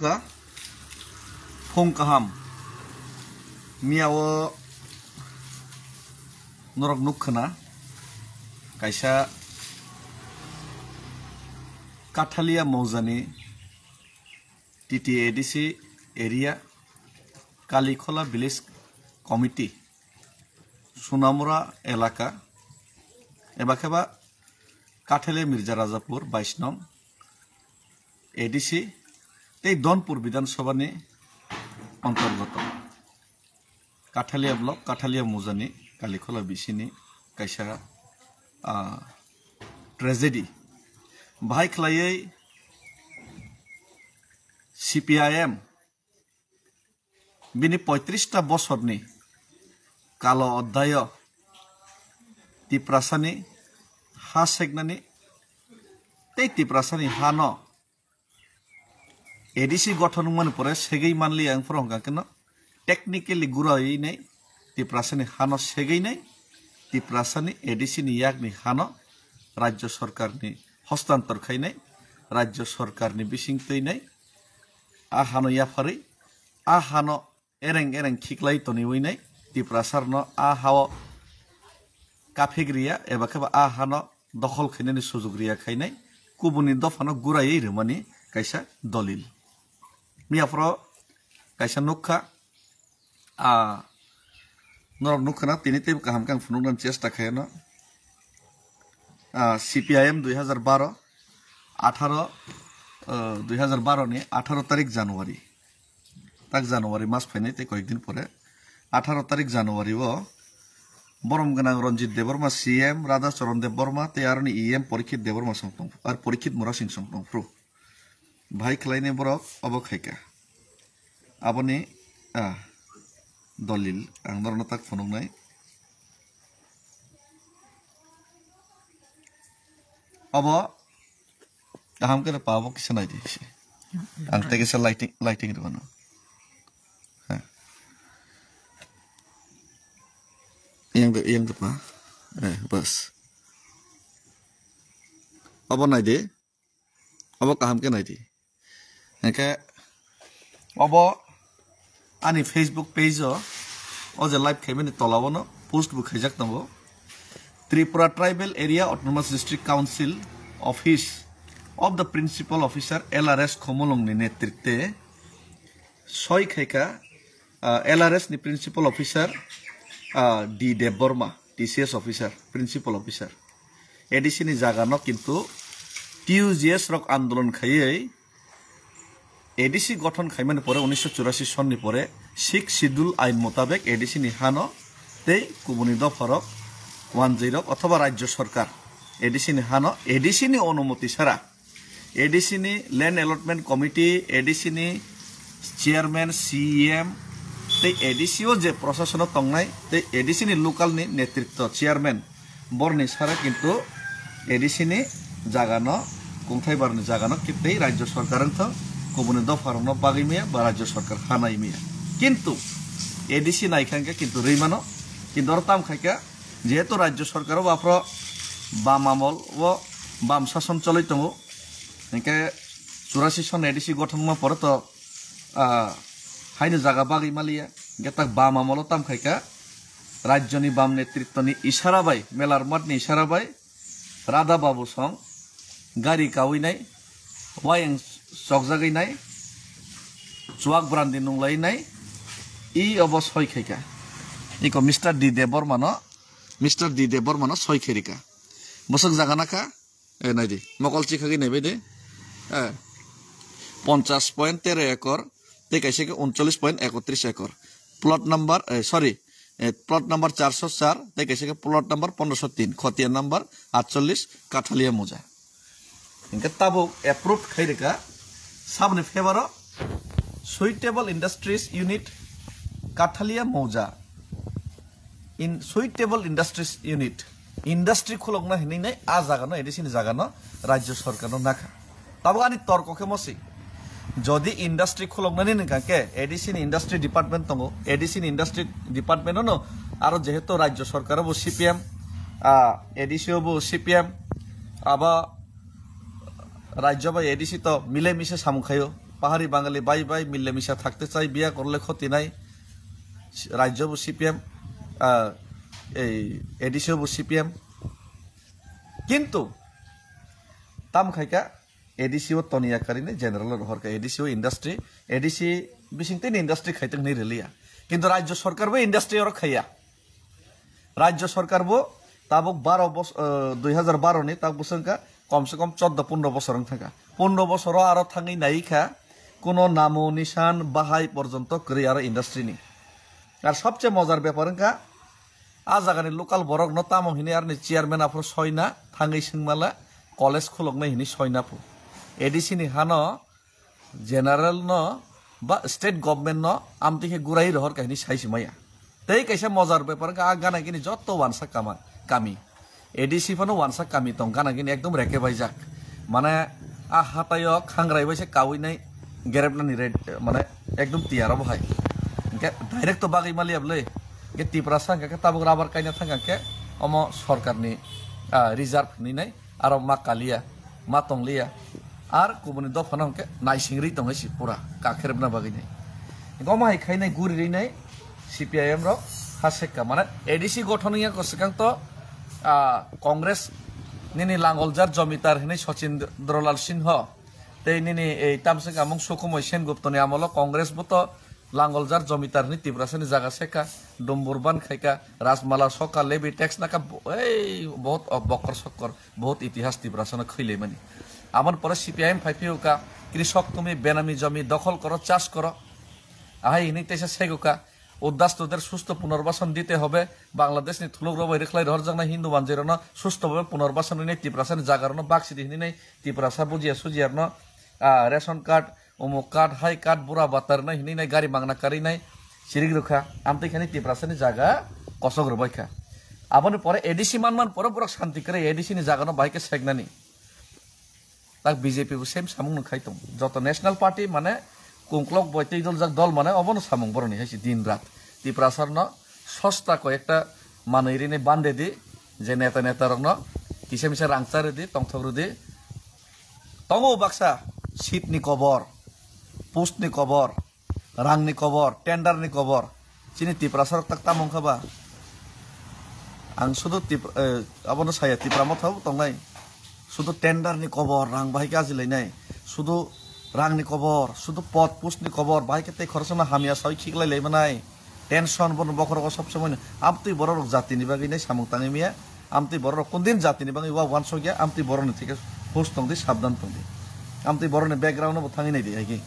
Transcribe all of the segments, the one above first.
ka phong kaham miawo norok nukhana kaisa Kathalia Mauzani TTADC area Kalikhola Village Committee Sunamura Elaka Ebakeba Kathalia Mirza Rajapur 22 নং ADC এই দনপুর বিধানসভানি অন্তর্গত Kathalia block Kathalia মৌজানি কালিখোলা বিসিনি কাইসা tragedy বাহাই খ্লাयै CPIM বিনি 35টা বছরনি কালো অধ্যায় তিপ্রাসানি হা সেগনানি তেই তিপ্রাসানি হান ADC গঠন মান পরে সেগেই মানলি আং ফরংকা কেন টেকনিক্যালি গুরাই নাই তিপ্রাসানি হানো সেগেই নাই তিপ্রাসানি ADC নি ইয়াকনি হানো রাজ্য সরকারনি হস্তান্তর খাইনাই রাজ্য সরকারনি বিসিংতই নাই আহানো ইয়াফারি আহানো এরেং এরেং খিকলাই তনি উইনাই তিপ্রাসার ন আহাও কাফেগ্রিয়া এবা কেবা আহানো দখল খাইনানি সুযোগরিয়া খাইনাই কুবুনি দফানো গুরাই রমানি কাইসা দলিল মিয়াফ্র কাইসা নুখা নরক নুখানা তিনিতে কাহাম কাং ফুনুনান চেষ্টা খায়নো CPIM 2012 ni 18 তারিখ জানুয়ারি তাক জানুয়ারি মাস ফাইনাইতে কয়েকদিন পরে 18 তারিখ জানুয়ারি ও বরম গনাং রঞ্জিত দেববর্মা CM রাধাচরণ দেববর্মা তে আরনি EM পরীক্ষিত দেববর্মা সংতং আর পরীক্ষিত মুরা সিং সংতং ফ্রু ভাই খলাইনে বরক অবখাইকা আপনি দলিল আং নরনা তাক ফনুংনাই अब हम के पावो किसे नहीं दी अंत के से लाइटिंग दबाना है yang apa बस अब नहीं दे अब काम के नहीं दी के अब आनी फेसबुक पेज ओ जे लाइव खेमे तलाव न post book खैजाक Nebo Tripura Tribal Area Autonomous District Council Office of the Principal Officer LRS Khomolong ni netritwe soi khaika LRS ni Principal Officer D Debborma TCS Officer Principal Officer ADC ni jaga no kintu TUGS rok আন্দোলন খাইयै ADC গঠন খাইমানে পরে 1984 সন নি পরে 6 schedule আইন মোতাবেক ADC ni হানো তেই কুবনি দফরক 10 অথবা রাজ্য সরকার ADC ni হানো ADC ni অনুমতি ছাড়া ADC ni land allotment committee ADC ni chairman CEM তে ADC ও যে প্রশাসন তংনাই তে ADC ni লোকাল ni নেতৃত্ব চেয়ারম্যান বর্নি ছাড়া কিন্তু ADC ni জাগানো কুংথাই বারনি জাগানো কিতেই রাজ্য সরকারের তো কবনে দফারন বাগিমিয়া বা রাজ্য সরকার হানাইমিয়া কিন্তু ADC নাইখানকে কিন্তু রেইমানো কিন্তু দরতাম খাইকা যেহেতু রাজ্য সরকারও বাপ্র বাম আমল ও বাম শাসন চলিত একে 84 সন ADC গঠন পরে তো হাইনে জায়গা বাগি মালিয়া গেতাক বাম আমল তাম খাইকা রাজ্যনি বাম নেতৃত্বনি ইশারা বাই মেলার মতনি ইশারা বাই রাধা বাবু সং গাড়ি কাউই নাই ওয়াইং চকজাগৈ নাই চুয়াক ব্রান্দি নুংলাই নাই ই অবশ্যই খাইকা ইকো মিস্টার ডি দেববর্মা ছয় খেরিকা বসক জাগানাকা এ নাই দি মকল চিখাগি নেবে দে 50.13 একর তে কাইছে 39.31 acre plot number plot number 404 তে কাইছে প্লট নাম্বার 1503 খতিয়া নাম্বার 48 কাঠালিয়া মোজা ইনকে তাবো অ্যাপ্রুভ খাইরিকা সাবনে favour suitable industries unit Kathalia মোজা in suitable industries unit industry khulogna hinai nai a jagano ADC ni jagano rajyo sarkarno nakha tabo ani torko ke mosi jodi industry khulogna ni nka ADC ni industry department tongo ADC ni industry department no aro jeheto rajyo sarkar bo CPM ADC bo CPM aba rajyo ba ADC to mile mise samukhayo পাহাড়ি বাঙালি bye bye মিলেমিশা থাকতে চাই, বিয়া করলে ক্ষতি নাই। রাজ্যবো CPM, এই এডিসিও CPM, কিন্তু তাম খাইকা এডিসিও তনিয়াকারিনে জেনারেল হরকা এডিসিও ইন্ডাস্ট্রি এডিসি বিসিংতেন ইন্ডাস্ট্রি খাইতেন নি রেলিয়া, কিন্তু রাজ্য সরকারবো ইন্ডাস্ট্রি আর খাইয়া। রাজ্য সরকারবো তাবক 2012 নি তাক বছরকা কমসে কম 14-15 বছর থাকা, 15 বছর আরো থাঙি নাইখা কোনো নামো নিশান বাহাই পর্যন্ত করি আর ইন্ডাস্ট্রি নি। আর সবচেয়ে মজার ব্যাপার আজাগানি লোকাল বরক ন তামো হিনি আর চেয়ারম্যান আফর সয়না থাঙি সিংমালা কলেজ খুলকনাই হিনি সয়নাফু এডিসি নি হানো জেনারেল ন বা স্টেট গভর্নমেন্ট ন আমতিকে গুড়াই রহর কাহিনী সাইছি মাইয়া। তাই কাইসা মজার ব্যাপার গানা কিনি যত ওয়ানসা কামি এডিসি ফানো ওয়ানসা কামি তং গানা কিনি একদম রেকে বাইজাক মানে হাতায় খাংরাই বাইছে কাউই নাই গেরেবনানি রেড মানে একদম তিয়ারা বহাই ডাইরেক্ট তো বাগি মালি আবলে গে তিপ্রা সাংকে তাবুক রাবার কাইনা থাঙ্গাকে অম সরকারনি রিজার্ভ নি নাই আর মা কালিয়া মা তংলিয়া আর কুবনি দফানা হকে নাইসিংরি তংছি পুরা কাखेरबना বাগি নাই গমাই খাইনাই গুরি নাই সিপিআইএম র হাসেকা মানে এডিসি গঠনিয়া কসকাং তো কংগ্রেস নিনি লাঙ্গলজার জমিদার হিনি সচিন্দ্রলাল সিংহ তেই নিনি এই তামসিং আমং সুকুময় সেনগুপ্তনি আমল কংগ্রেস বতো লাঙ্গলজার জমিদার হিনি তিব্রাসানি জায়গা সেকা ডুম্বুরবান খাইকা রাজমালা সকা লেবি ট্যাক্স নাকা এই বহুত বকর সকর বহুত ইতিহাস তিব্রাসানা খইলে মানে আমার পরে সিপিআইএম ফাইফিউকা কৃষক তুমি বেনামি জমি দখল করো চাষ করো আহাই হিনি তেসা সেগুকা উদ্দাস্তদের সুস্থ পুনর্বাসন দিতে হবে বাংলাদেশ নি থুলুক রবাই রেখলাই রহর জাংনা হিন্দু মানজের ন সুস্থভাবে পুনর্বাসন নেই তিপ্রাসানি জাগার ন বাক্সি দিহিনি নেই তিপ্রাসা বুঝিয়া সুজিয়ার ন রেশন কার্ড অমুক কার্ড হাই কার্ড বুড়া বাতার নাই হিনি নাই গাড়ি মাংনা কারি নাই সিরিগ রুখা আমতে এখানে তিপ্রাসানি জায়গা কসক রবাইখা আবার পরে এডিসি মান পরে পুরো শান্তি করে এডিসি নি জায়গা ন বাইকে সেগনানি তাক বিজেপি সেম সামুং খাইতম যত ন্যাশনাল পার্টি মানে কুংক্লক বৈতই দল যাক দল মানে অবন সামুং বরনি হাইছি দিন রাত তিপ্রাসার ন সস্তা কয়েকটা মানৈরিনে বান্ধে দি যে নেতা নেতার ন কিসে মিসে রাংচারে দি টংথগ্রু দি তঙ্গ বাক্সা শীতনি কবর পোস্টনি কবর রাংনি কবর টেন্ডারনি কবর চিনি তিপ্রাসার তাক তামং খাবা আং শুধু আবন সায়া তিপ্রামত হাব তংনাই শুধু টেন্ডারনি কবর রাং বাহিকে আজিলাই নাই শুধু রাংনি কবর শুধু পদ পোস্টনি কবর বাহিকে তাই খরচনা হামিয়া সই খিকলাই লাইবা নাই টেনশন বন বকর সব সময় আমতি বড় রক জাতিনি বাগি নাই সামুং তাঙি মিয়া আমতি বড় রক কোনদিন জাতিনি বাগি ওয়া ওয়ান সগিয়া আমতি বড়নি থেকে হোস তংদি সাবধান তংদি আমতি বড়নি ব্যাকগ্রাউন্ড থাঙি নাই দি আইকি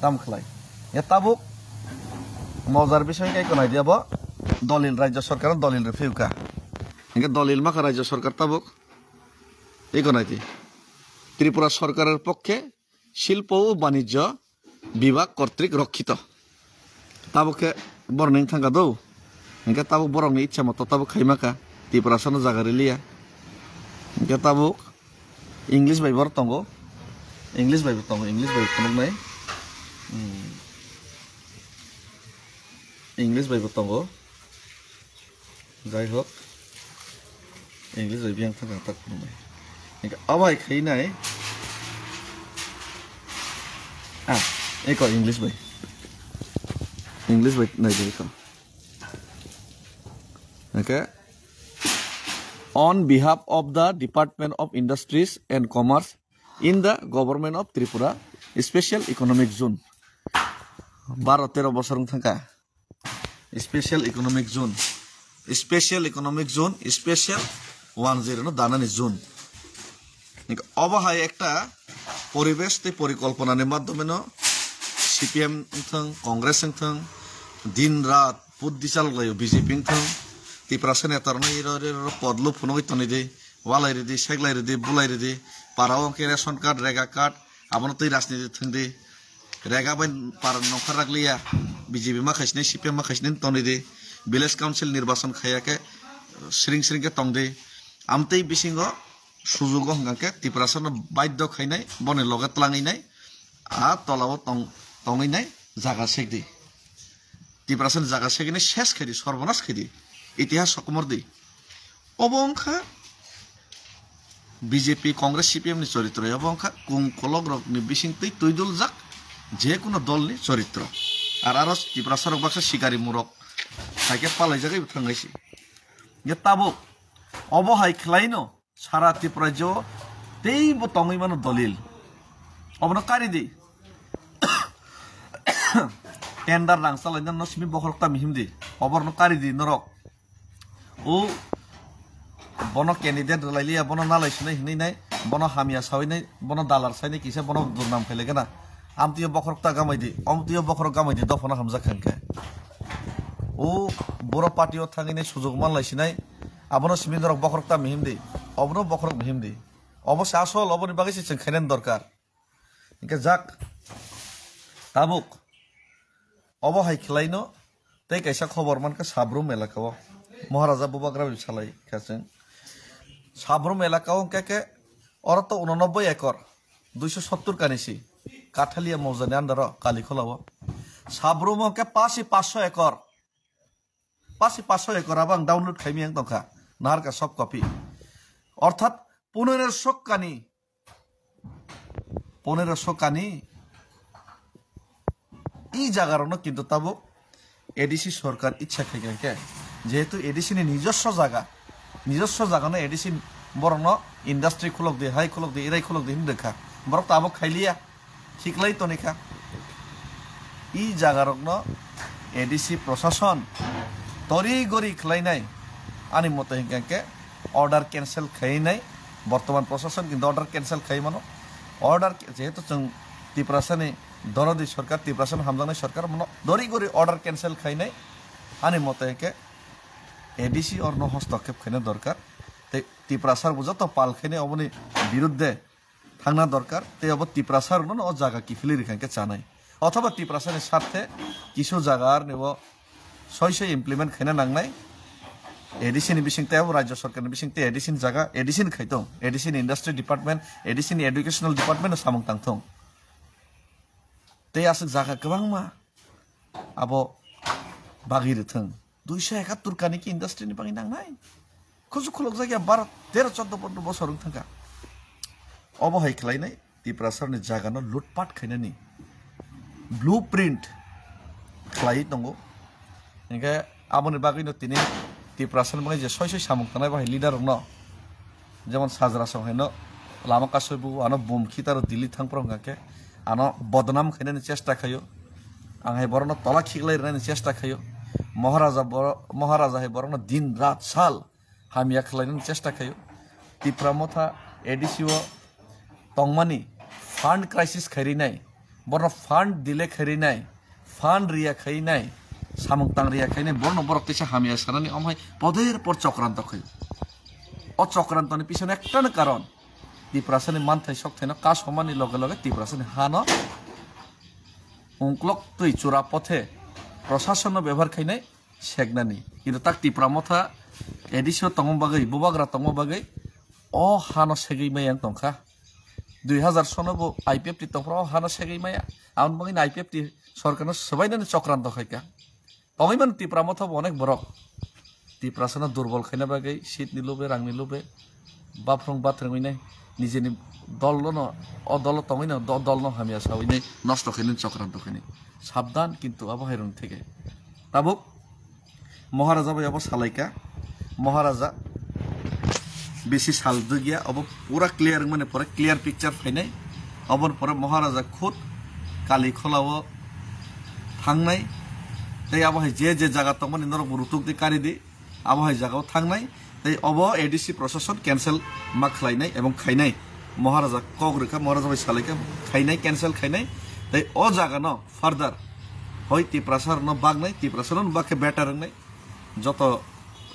তাম খলাই এ তাবুক মজার বিষয় কাই কোনাই দিয়াব দলিল রাজ্য সরকার দলিল রে ফিউকা ইনকে দলিল মাখা রাজ্য সরকার তাবুক এই কোনাই দি ত্রিপুরা সরকারের পক্ষে শিল্প ও বাণিজ্য বিভাগ কর্তৃক রক্ষিত তাবুকে বরনিং থাঙ্গা দৌ ইনকে তাবুক বরংনি ইচ্ছা মতো তাবুক খাইমাকা ত্রিপুরা সনো জায়গা রেলিয়া ইনকে তাবুক ইংলিশ বাইবর তঙ্গো ইংলিশ বাইব তঙ্গো ইংলিশ বাইব তঙ্গ নাই ইংলিশ বাইব তঙ্গো যাই হোক ইংলিশ বাইবি আং থাঙ্গা তাক নাই ইনকে আবাই খাই নাই एक इंग्लिश भाई नहीं देखो okay on behalf of the Department of Industries and Commerce in the Government of Tripura Special Economic Zone 12-13 বছর থাকা Special Economic Zone Special 10 no দানানি জোন অবহায় একটা পরিবেশ তে পরিকল্পনার মাধ্যমে ন সিপিএম থং কংগ্রেস থং দিন রাত বুদ্ধি চালগায় বিজেপি থং তিপ্রাসে নেতার পদলো ফুনগৈ তনি দে ওয়ালাই রে সেগলাই রে বুলাই রে পারাও অঙ্কে রেশন কার্ড রেগা কার্ড আবার তৈ রাজনীতি থং দে রেগা বাই পারা নখার রাখলিয়া বিজেপি মাখাইছিনে সিপিএম মাখাইছিনে তনি দে ভিলেজ কাউন্সিল নির্বাচন খাইয়াকে সিরিংকে তং দে আমতেই বিসিঙ্গ সুযোগ হংগাকে তিপ্রাসন বাধ্য খাইনাই বনে লগে তলাঙিনাই আর তলাও তঙিনাই জাগা শেখ দি তিপ্রাসন জাগা শেখিনে শেষ খেদি সর্বনাশ খেদি ইতিহাস সকমর দি অবংখা বিজেপি কংগ্রেস সিপিএম নি চরিত্র অবংখা কুংকলক রকনি বিসিংতৈ তৈদুল জাক যে কোনো দলনি চরিত্র আর ত্রিপুরা সড়ক বাক্সা শিকারি মুরক সাইকে পালাই জায়গায় থাঙ্গাইছি যে তাবো অবহাই খেলাইনো সারা ত্রিপুরা যে তেইব তঙই মানো দলিল অবনো কারি দি টেন্ডার রাং চালাইনা নসমি বখরকতা মিহিম দি অবরনো কারি দি নরক ও বন ক্যান্ডিডেট লাইলিয়া বন নালাইছিনাই হিनै নাই বন হামিয়া সাইনাই বন দালার সাইনাই কিসে বন দুর্নাম ফেলেগে না আমতিও বখরকতা গামাই দি আমতিও বখরক গামাই দি দফনা হামজা খানকে ও বড় পার্টিও থাঙিনাই সুযোগ মানলাইছিনাই আবনো সিমিন্দরক বখরকতা মিহিম দি অবনো বখরক মিহিম দি অবশ্য আসল অবনি বাগেছে जों খাইনেন দরকার ইনকে যাক তাবুক অবহাই খেলাইনো তাই কাইসা খবর মানকে সাব্রুম এলাকাও মহারাজা বুবাগ্রা বিশালাই কাছেন সাব্রুম এলাকাও কে ওরা তো 89 একর 270 কানিসি কাঠালিয়া মৌজানি আন্ডার কালিখোলাও সাব্রুম কে 500 একর 500 একর আবাং ডাউনলোড খাইমি আং দখা নাহারকা সব কপি অর্থাৎ 1500 কানি ই জায়গারও কিন্তু তাবো এডিসি সরকার ইচ্ছা খাইকে যেহেতু এডিসিনি নিজস্ব জায়গা না এডিসি বরং ইন্ডাস্ট্রি খুলক দিয়ে হাই খুলক দিয়ে এরাই খুলক দিয়ে দেখা বরং তাবো খাইলিয়া শিখলাই তো নিখা ই জায়গার এডিসি প্রশাসন তরি গড়ি খেলাইনাই আনি মতো হিংকে অর্ডার ক্যান্সেল খাই নাই বর্তমান প্রশাসন কিন্তু অর্ডার ক্যান্সেল খাই মানো অর্ডার যেহেতু जों ত্রিপুরাসানি দরদি সরকার ত্রিপুরাসান হামজানাই সরকার মানে দরি গড়ি অর্ডার ক্যান্সেল খাই নাই আনি মতো হিংকে এডিসি অর ন হস্তক্ষেপ খাইনা দরকার তাই ত্রিপুরাসার বুঝা তো পাল খাইনে অবনি বিরুদ্ধে থাকনা দরকার তাই অব ত্রিপুরাসার ও জায়গা কিফিলি রেখাকে চানাই অথবা ত্রিপুরাসানের স্বার্থে কিছু জায়গার নেব সই ইমপ্লিমেন্ট খাইনা নাংনাই এডিসিনি বিসিংতে রাজ্য সরকারের বিসিংতে এডিসিন জায়গা এডিসিন খাইতং এডিসিন ইন্ডাস্ট্রি ডিপার্টমেন্ট এডিসিন এডুকেশনাল ডিপার্টমেন্ট সামং তাংথং তাই আসক জায়গা गोबां मा আবো বাগিরথং 271 কানি কি ইন্ডাস্ট্রিনি বাগি নাংনাই খুজু খুলক জায়গা 12 13 14 বছর থাকা অবহাই খেলাইনাই ত্রিপুরাসারनि জায়গাनो লুটপাট খাইনানি ব্লুপ্রিন্ট খাই দङ একে আমনি বাগিনো তিনি ত্রিপুরাসার মানে যে সয় সামুক থানায় বাহাই লিডার ন যেমন সাজরা সহাইন লামা কাসবু আনো বুমখি তার দিল্লি থাংপ্র গাকে আনো বদনাম খাইনানি চেষ্টা খাইयो आंहाय बरनो तला खिगलायनायनि চেষ্টা खायो महाराजा है बरनो दिन रात साल हामिया खलायनायनि চেষ্টা खायो ত্রিপুরা मथा एडिसिओ तंगमानि फान्ड क्राइसिस खैरिनाय बरनो फान्ड दिले खैरिनाय फान्ड रिया खैनाय सामं तां रिया खैनाय बरनो बरक तेसा हामिया सानानि अमहाय पदेर पर चक्रांत खायो अ चक्रांतनि पिछने एकटानो कारण ত্রিপুরাসাनि मानथाय सक्थायनो का समानि लगे लगे ত্রিপুরাसानि हानो उंक्लक तै चुरा पथे प्रशासन व्यवहार खाइनाय सेगनानि किन्तु ताक ত্রিপুরা मथा एडिसिओ तंगबागै बुबाग्रा तंगबागै अ हानो सेगै माया तंखा 2019 आईपीएफ टी तंफ्रा हानो सेगै माया आउन बागै आईपीएफ टी सरकारनो सबाइनानि चक्रांत खाइका तंगैमान ত্রিপুরা मथा अनेक बरक ত্রিপুরাसाना दुर्बल खाइना बागै सीट निलुबे रां निलुबे बाफ्रं बाथ्रङैनाय निजेनि दलनो अ दल तंगैना दलनो हामिया सावैनाय नष्ट खाइनाय चक्रांत खाइनाय साबधान किन्तु आबहायरन থেকে ताबुक महाराजा भाई अब सालाइका महाराजा बेसी साल दुगिया अब पूरा क्लियर माने पूरा क्लियर पिक्चर फाइनाय अब पर महाराजा खुद काली खोलाव थांनाय तै अब जे जगह तमन इनर रुतुक दि कारि दि अब जगह थांनाय तै अब एडिसी प्रशासन कैंसिल मा खलायनाय एवं खायनाय महाराजा कग्रिका महाराजा भाई सालाइका खायनाय कैंसिल खायनाय तै अ जगह न फार्दर হয় ত্রিপুরাসার ন বাগনাই ত্রিপুরাসার বাকে বেটার নাই যত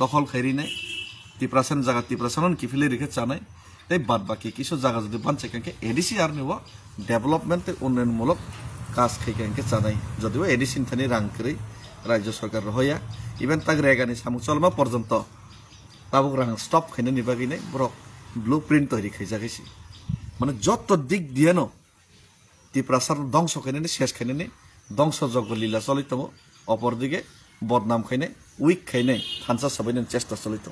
দখল খাইরিনাই ত্রিপুরাসার জায়গা ত্রিপুরাসার কিফিলে রেখে চানাই তাই বাদ বাকি কিছু জায়গা যদি বানছে কাকে এডিসি আর নেব ডেভেলপমেন্ট উন্নয়নমূলক কাজ খাইকে চানাই যদিও এডিসি থানি রাং করে রাজ্য সরকার হইয়া ইভেন তাক রেগানি সামু চলমা পর্যন্ত তাবুক রাং স্টপ খাইনে নিবাগিনাই ব্রক ব্লু প্রিন্ট তৈরি খাইজাগেছি মানে যত দিক দিয়ে ন ত্রিপুরাসার ধ্বংস খাইনে শেষ খাইনে ধ্বংসযজ্ঞ লীলা চলিত অপরদিকে বদনাম খাইনে উইক খাইনে থানসা সবাইনে চেষ্টা চলিত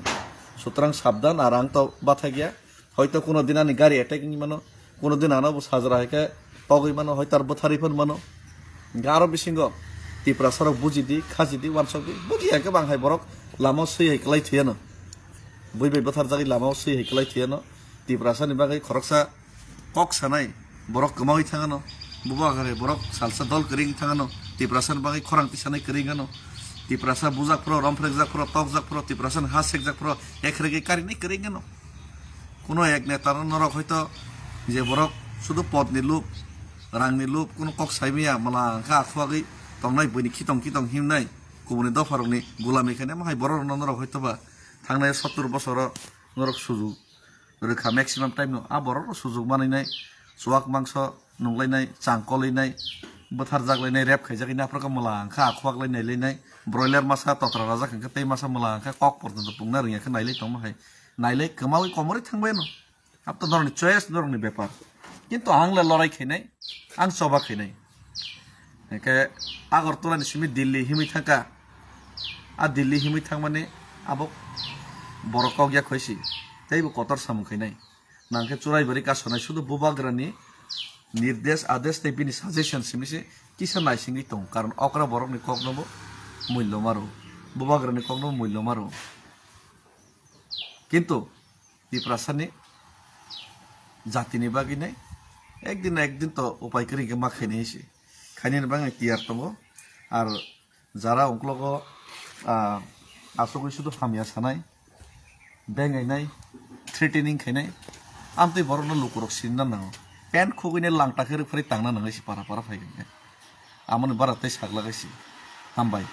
সুতরাং সাবধান আর আং তো বাথা গিয়া হয়তো কোনোদিন আনি গাড়ি অ্যাটাকিং মানো কোনোদিন আনাবো Sajra হেকে togoi mano hoy tar bothari phon mano garo bisingo tipra sorok bujidi khajidi wansokdi buji eke bang hai borok lama sui hai klai thiano bui bai bothar jagi lama sui hai klai thiano tipra sani bagai khoroksa kok sanai borok kemawai thangano buba gare borok salsa dol kering thangano tipra san bagai khorang tisanai keringano tiprasa bujak pro romfrek jak pro tok jak pro tiprasan hasek jak pro ekrege kari nei keringano কোনো এক নেতার নরক হয়তো যে বরক শুধু পদনি loop রাংনি loop কোনো কক সাইমিয়া মালা খা আখুয়াগৈ তংনাই বইনি খিতং খিতং হিমনাই গুবুনি দফারকনি গোলামি খানে মাহাই বড় নরক হয়তোবা থাংনাय 70 বছর নরক সুযোগ রক্ষা ম্যাক্সিমাম টাইম আ বড় সুযোগ বানাইনাय সোয়াক মাংস নংলাইনাय চাংকলাইনাय बोथार जागलायनाय रेप खायजागै नाफोरखौ माला खा आखुवागलायनाय लायनाय ब्रयलार मासा तत्रा राजा खंखा तै मासा माला खा कक पर्यन्त पुंना रियाखौ नायलाय तंमा हाय नायलाय कमावै कमरै थांबायनो अब तो नरनि चॉइस नरनि व्यापार किंतु आंले लड़ाई खैनाय आं सभा खैनाय एके आगरतलानि सिमि दिल्ली हिमै थांका आ दिल्ली हिमै थां माने आबो बरकाव गया खैसि तैबो कतर सामु खैनाय नांखे चुराइबारि कासनाय शुधु बुबाग्रानि निर्देश आदेश तैबिनि सजेशन सिमिसे किसा नायसिंगै दं कारण अकरा बरकनि ककनबो मूल्य मारो बुबाग्रानि ककनबो मूल्य मारो किंतु तिप्रासानि जातिनि बागिनाय একদিন তো উপায় করি গে মাখাইনি এসে খাইনি বাঙাই টিয়ার তঙ্গ আর যারা অঙ্কলগ আসলে শুধু হামিয়া সানাই বেঙাইনাই থ্রেটেনিং খাইনাই আমতে বড় লুকুরক সিননা নাও প্যান্ট খুগইনে লাংটাখের ফরে টাংনা নাঙাইছি পারা পারা ফাইগেন আমনে বারাতে সাগলাগাইছি হামবাই